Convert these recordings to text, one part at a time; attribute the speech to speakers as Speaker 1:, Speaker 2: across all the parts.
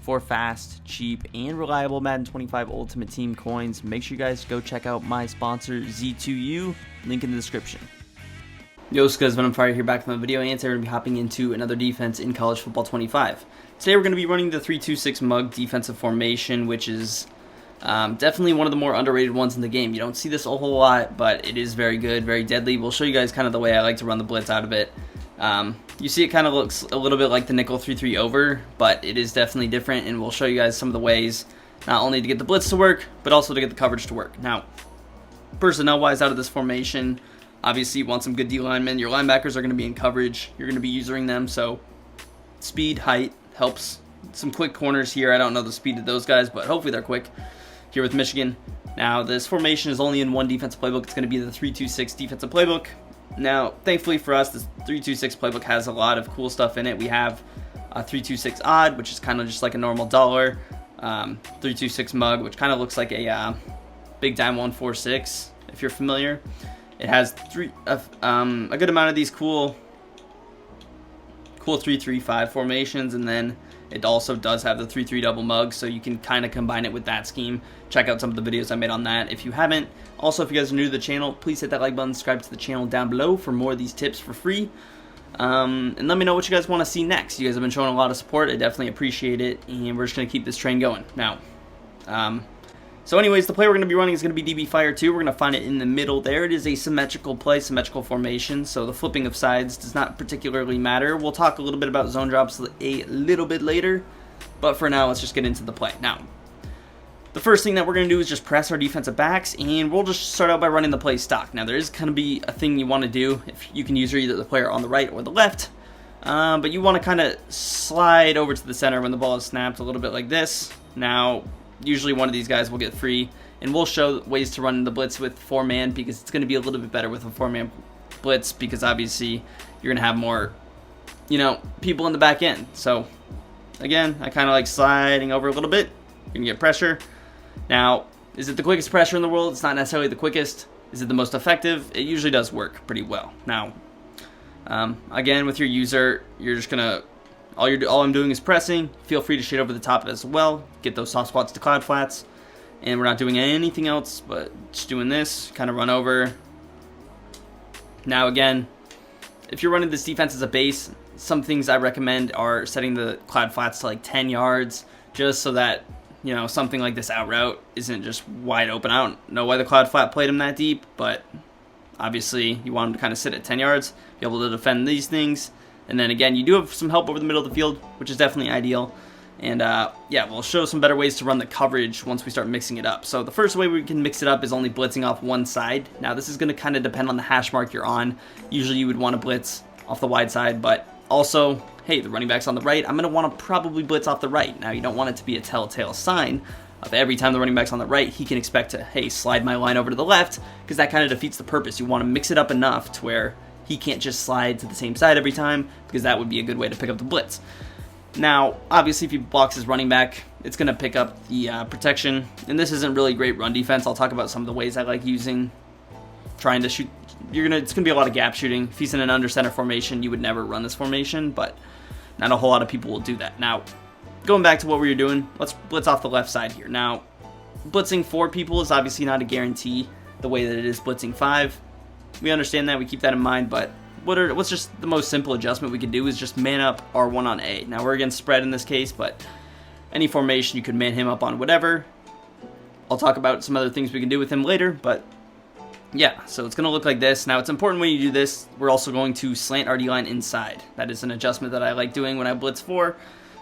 Speaker 1: for fast, cheap, and reliable Madden 25 Ultimate Team coins, make sure you guys go check out my sponsor Z2U, link in the description. Yo, what's good? I'm Fire here, back with my video, and today we're going to be hopping into another defense in College Football 25. Today we're going to be running the 3-2-6 mug defensive formation, which is definitely one of the more underrated ones in the game. You don't see this a whole lot, but it is very good, very deadly. We'll show you guys kind of the way I like to run the blitz out of it. You see it kind of looks a little bit like the nickel 3-3 over, but it is definitely different, and we'll show you guys some of the ways not only to get the blitz to work, but also to get the coverage to work. Now, personnel-wise out of this formation, obviously you want some good D linemen. Your linebackers are going to be in coverage. You're going to be using them, so speed, height helps. Some quick corners here. I don't know the speed of those guys, but hopefully they're quick here with Michigan. Now, this formation is only in one defensive playbook. It's going to be the 3-2-6 defensive playbook. Now, thankfully for us, this 3-2-6 playbook has a lot of cool stuff in it. We have a 3-2-6 odd, which is kind of just like a normal dollar. 3-2-6 mug, which kind of looks like a big dime 1-4-6, if you're familiar. It has a good amount of these cool 3-3-5 formations, and then it also does have the 3-3 double mug, so you can kind of combine it with that scheme. Check out some of the videos I made on that if you haven't. Also, if you guys are new to the channel, please hit that like button, subscribe to the channel down below for more of these tips for free. And let me know what you guys want to see next. You guys have been showing a lot of support. I definitely appreciate it, and we're just going to keep this train going. Now, so anyways, the play we're going to be running is going to be DB Fire 2. We're going to find it in the middle there. It is a symmetrical play, symmetrical formation, so the flipping of sides does not particularly matter. We'll talk a little bit about zone drops a little bit later, but for now, let's just get into the play. Now, the first thing that we're going to do is just press our defensive backs, and we'll just start out by running the play stock. Now, there is going to be a thing you want to do. If you can use either the player on the right or the left, but you want to kind of slide over to the center when the ball is snapped a little bit like this. Now, usually one of these guys will get free, and we'll show ways to run the blitz with 4-man because it's going to be a little bit better with a 4-man blitz because obviously you're going to have more, people in the back end. So, again, I kind of like sliding over a little bit. You can get pressure. Now, is it the quickest pressure in the world? It's not necessarily the quickest. Is it the most effective? It usually does work pretty well. Now, again, with your user, you're just going to all I'm doing is pressing. Feel free to shade over the top as well. Get those soft spots to cloud flats. And we're not doing anything else, but just doing this. Kind of run over. Now again, if you're running this defense as a base, some things I recommend are setting the cloud flats to like 10 yards. Just so that, something like this out route isn't just wide open. I don't know why the cloud flat played him that deep, but obviously you want him to kind of sit at 10 yards. Be able to defend these things. And then again, you do have some help over the middle of the field, which is definitely ideal. And yeah, we'll show some better ways to run the coverage once we start mixing it up. So the first way we can mix it up is only blitzing off one side. Now this is going to kind of depend on the hash mark you're on. Usually you would want to blitz off the wide side, but also, hey, the running back's on the right. I'm going to want to probably blitz off the right. Now you don't want it to be a telltale sign of every time the running back's on the right, he can expect to, hey, slide my line over to the left, because that kind of defeats the purpose. You want to mix it up enough to where he can't just slide to the same side every time, because that would be a good way to pick up the blitz. Now, obviously, if he blocks his running back, it's going to pick up the protection, and this isn't really great run defense. I'll talk about some of the ways I like using, trying to shoot. It's going to be a lot of gap shooting. If he's in an under center formation, you would never run this formation, but not a whole lot of people will do that. Now, going back to what we were doing, let's blitz off the left side here. Now, blitzing 4 people is obviously not a guarantee the way that it is blitzing 5. We understand that, we keep that in mind, but what's just the most simple adjustment we could do is just man up R1 on A. Now we're against spread in this case, but any formation you could man him up on whatever. I'll talk about some other things we can do with him later, but yeah, so it's going to look like this. Now it's important when you do this, we're also going to slant our D-line inside. That is an adjustment that I like doing when I blitz 4.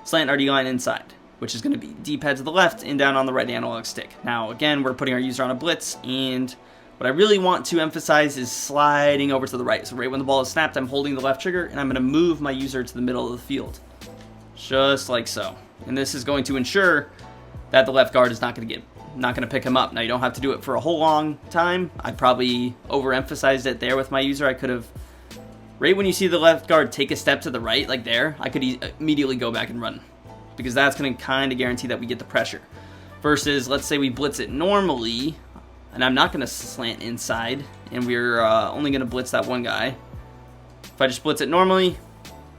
Speaker 1: Slant our D-line inside, which is going to be D-pad to the left and down on the right analog stick. Now again, we're putting our user on a blitz, and what I really want to emphasize is sliding over to the right. So right when the ball is snapped, I'm holding the left trigger, and I'm going to move my user to the middle of the field. Just like so. And this is going to ensure that the left guard is not going to pick him up. Now, you don't have to do it for a whole long time. I probably overemphasized it there with my user. I could have, right when you see the left guard take a step to the right, like there, I could immediately go back and run, because that's going to kind of guarantee that we get the pressure. Versus, let's say we blitz it normally, and I'm not going to slant inside, and we're only going to blitz that one guy. If I just blitz it normally,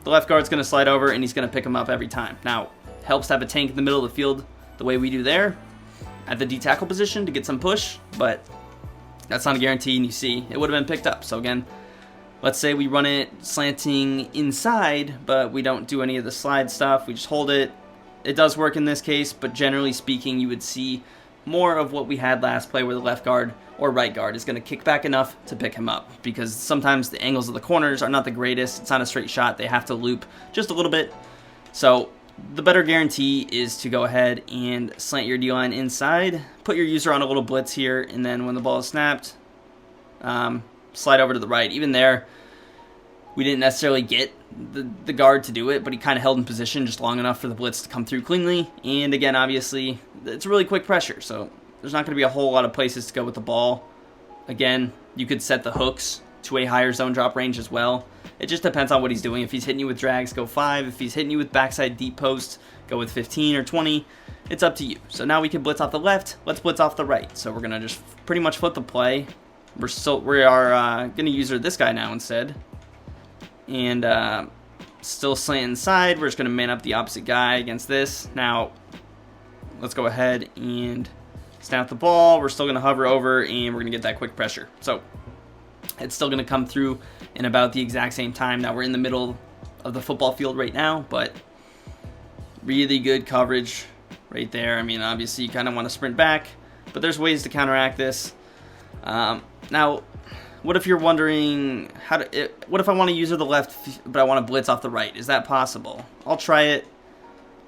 Speaker 1: the left guard's going to slide over, and he's going to pick him up every time. Now, helps to have a tank in the middle of the field the way we do there at the D tackle position to get some push, but that's not a guarantee, and you see it would have been picked up. So again, let's say we run it slanting inside, but we don't do any of the slide stuff. We just hold it. It does work in this case, but generally speaking, you would see more of what we had last play where the left guard or right guard is going to kick back enough to pick him up, because sometimes the angles of the corners are not the greatest. It's not a straight shot. They have to loop just a little bit. So the better guarantee is to go ahead and slant your D-line inside, put your user on a little blitz here, and then when the ball is snapped, slide over to the right. Even there, we didn't necessarily get the guard to do it, but he kind of held in position just long enough for the blitz to come through cleanly. And again, obviously, it's really quick pressure, so there's not going to be a whole lot of places to go with the ball. Again, you could set the hooks to a higher zone drop range as well. It just depends on what he's doing. If he's hitting you with drags, go 5. If he's hitting you with backside deep post, go with 15 or 20. It's up to you. So now we can blitz off the left. Let's blitz off the right. So we're going to just pretty much flip the play. We are going to use this guy now instead. And still slant inside. We're just going to man up the opposite guy against this. Now, let's go ahead and snap the ball. We're still going to hover over, and we're going to get that quick pressure. So it's still going to come through in about the exact same time. Now we're in the middle of the football field right now, but really good coverage right there. I mean, obviously you kind of want to sprint back, but there's ways to counteract this. Now, what if you're wondering what if I want to use the left, but I want to blitz off the right? Is that possible? I'll try it.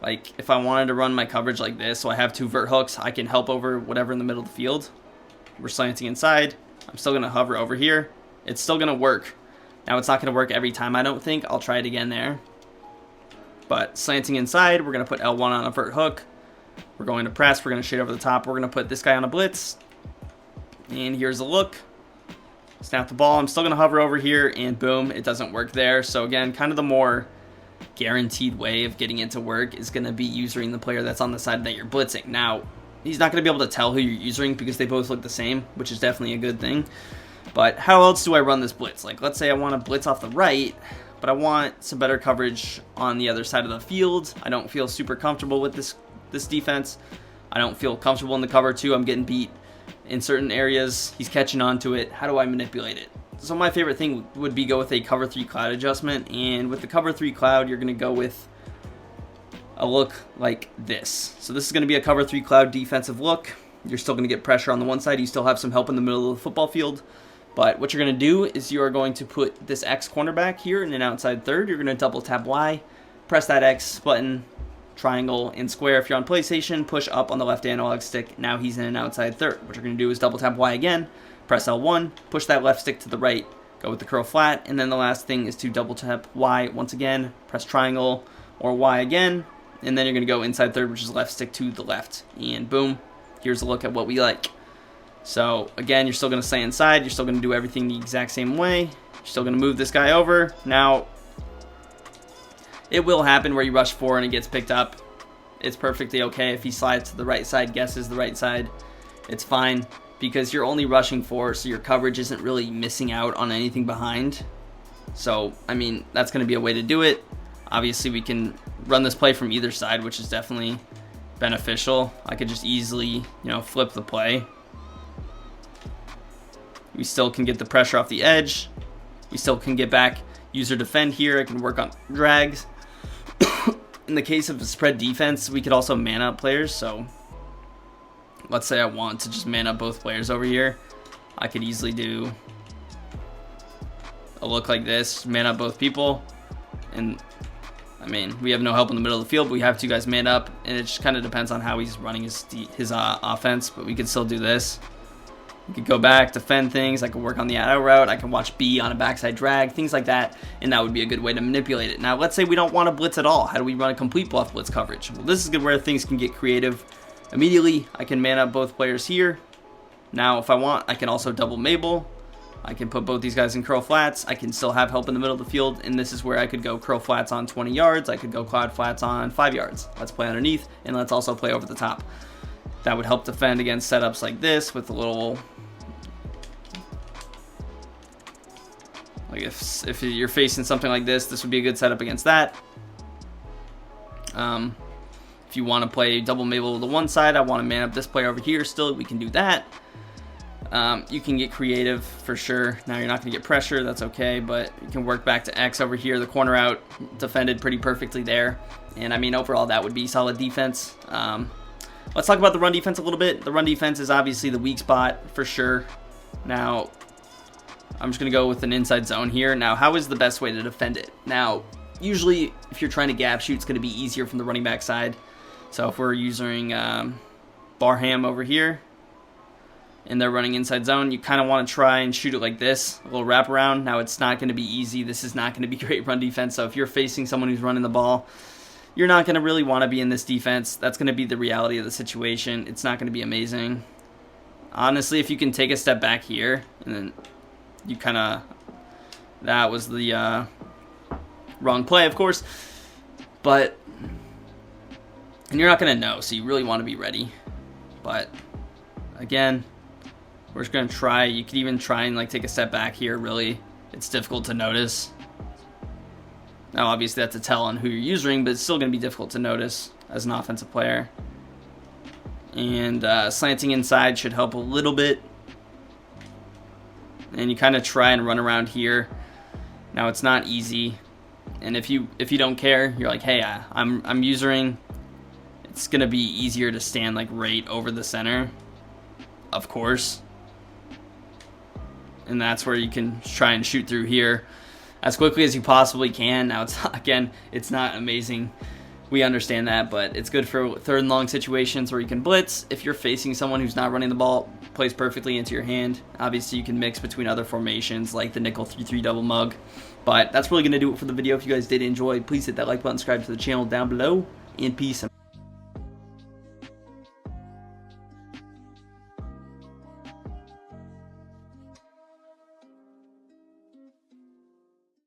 Speaker 1: Like, if I wanted to run my coverage like this, so I have 2 vert hooks, I can help over whatever in the middle of the field. We're slanting inside. I'm still going to hover over here. It's still going to work. Now, it's not going to work every time, I don't think. I'll try it again there. But slanting inside, we're going to put L1 on a vert hook. We're going to press. We're going to shade over the top. We're going to put this guy on a blitz. And here's a look. Snap the ball. I'm still going to hover over here, and boom, it doesn't work there. So again, kind of the more guaranteed way of getting it to work is going to be using the player that's on the side that you're blitzing. Now, he's not going to be able to tell who you're using because they both look the same, which is definitely a good thing. But how else do I run this blitz? Like, let's say I want to blitz off the right, but I want some better coverage on the other side of the field. I don't feel super comfortable with this defense. I don't feel comfortable in the cover two. I'm getting beat in certain areas. He's catching on to it. How do I manipulate it? So my favorite thing would be go with a cover 3 cloud adjustment. And with the cover 3 cloud, you're going to go with a look like this. So this is going to be a cover 3 cloud defensive look. You're still going to get pressure on the one side. You still have some help in the middle of the football field. But what you're going to do is you are going to put this X cornerback here in an outside third. You're going to double tap Y, press that X button, triangle, and square. If you're on PlayStation, push up on the left analog stick. Now he's in an outside third. What you're going to do is double tap Y again, press L1, push that left stick to the right, go with the curl flat, and then the last thing is to double tap Y once again, press triangle or Y again, and then you're going to go inside third, which is left stick to the left. And boom, here's a look at what we like. So again, you're still going to stay inside. You're still going to do everything the exact same way. You're still going to move this guy over. Now, it will happen where you rush 4 and it gets picked up. It's perfectly okay if he slides to the right side, guesses the right side. It's fine because you're only rushing 4, so your coverage isn't really missing out on anything behind. So, I mean, that's going to be a way to do it. Obviously, we can run this play from either side, which is definitely beneficial. I could just easily, flip the play. We still can get the pressure off the edge. We still can get back user defend here. I can work on drags. In the case of a spread defense, we could also man up players. So let's say I want to just man up both players over here. I could easily do a look like this, man up both people. And I mean, we have no help in the middle of the field, but we have 2 guys man up, and it just kind of depends on how he's running his offense, but we could still do this. We could go back, defend things. I could work on the out route. I can watch B on a backside drag, things like that, and that would be a good way to manipulate it. Now, let's say we don't want to blitz at all. How do we run a complete bluff blitz coverage? Well, this is good where things can get creative. Immediately, I can man up both players here. Now, if I want, I can also double Mabel. I can put both these guys in curl flats. I can still have help in the middle of the field, and this is where I could go curl flats on 20 yards. I could go cloud flats on 5 yards. Let's play underneath, and let's also play over the top. That would help defend against setups like this with a little... Like if you're facing something like this would be a good setup against that. If you want to play double Mabel to the one side, I want to man up this player over here still, we can do that. You can get creative for sure. Now you're not going to get pressure, that's okay, but you can work back to X over here. The corner out defended pretty perfectly there. And I mean, overall, that would be solid defense. Let's talk about the run defense a little bit. The run defense is obviously the weak spot for sure. Now, I'm just going to go with an inside zone here. Now, how is the best way to defend it? Now, usually, if you're trying to gap shoot, it's going to be easier from the running back side. So if we're using Barham over here, and they're running inside zone, you kind of want to try and shoot it like this, a little wraparound. Now, it's not going to be easy. This is not going to be great run defense. So if you're facing someone who's running the ball, you're not going to really want to be in this defense. That's going to be the reality of the situation. It's not going to be amazing. Honestly, if you can take a step back here, and then you kind of... That was the wrong play, of course. But... And you're not going to know, so you really want to be ready. But, again... We're just going to try. You could even try and like take a step back here, really. It's difficult to notice. Now, obviously, that's a tell on who you're using, but it's still going to be difficult to notice as an offensive player. And slanting inside should help a little bit. And you kind of try and run around here. Now, it's not easy. And if you don't care, you're like, hey, I'm using. It's going to be easier to stand like right over the center, of course. And that's where you can try and shoot through here as quickly as you possibly can. Now, it's not amazing. We understand that, but it's good for third and long situations where you can blitz. If you're facing someone who's not running the ball, plays perfectly into your hand. Obviously, you can mix between other formations like the nickel 3-3 double mug. But that's really going to do it for the video. If you guys did enjoy, please hit that like button, subscribe to the channel down below, and peace.